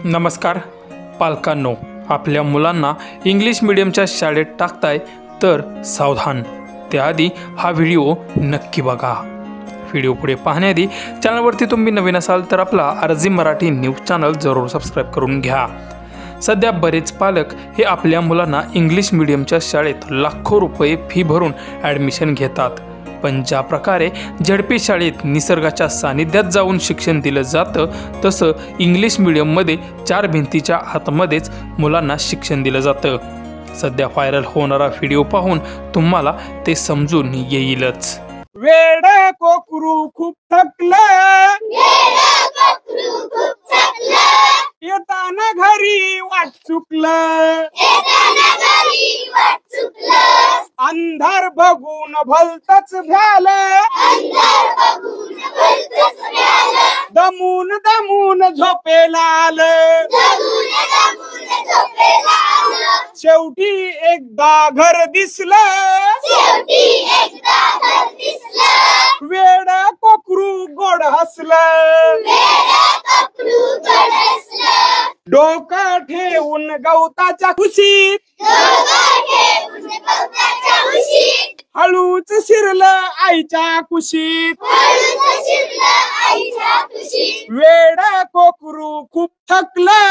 नमस्कार पालकांनो, आपल्या मुलांना इंग्लिश मीडियमच्या शाळेत टाकताय तर सावधान. त्याआधी हा व्हिडिओ नक्की बघा. व्हिडिओ पुढे पाहण्याआधी चॅनलवरती तुम्ही नवीन असाल तर आपला आरजी मराठी न्यूज चॅनल जरूर सबस्क्राईब करून घ्या. सध्या बरेच पालक हे आपल्या मुलांना इंग्लिश मीडियमच्या शाळेत लाखो रुपये फी भरून ॲडमिशन घेतात. पण ज्या प्रकारे झडपी शाळेत निसर्गाच्या सानिध्यात जाऊन शिक्षण दिलं जातं, तसं इंग्लिश मीडियममध्ये चार भिंतीच्या आतमध्येच मुलांना शिक्षण दिलं जातं. सध्या व्हायरल होणारा व्हिडिओ पाहून तुम्हाला ते समजून येईलच. वेड कोकरू खूप थकलं, येताना घरी वाट चुकलं, अंधार बघून भलतच भ्यालं, दमून दमून झोपेला आलं, शेवटी एकदा घर दिसलं, वेड कोकरू गोड हसलं, डोकं ठेवून गवताच्या कुशीत हळूच शिरलं आईच्या कुशीत. वेड कोकरू खूप थकलं,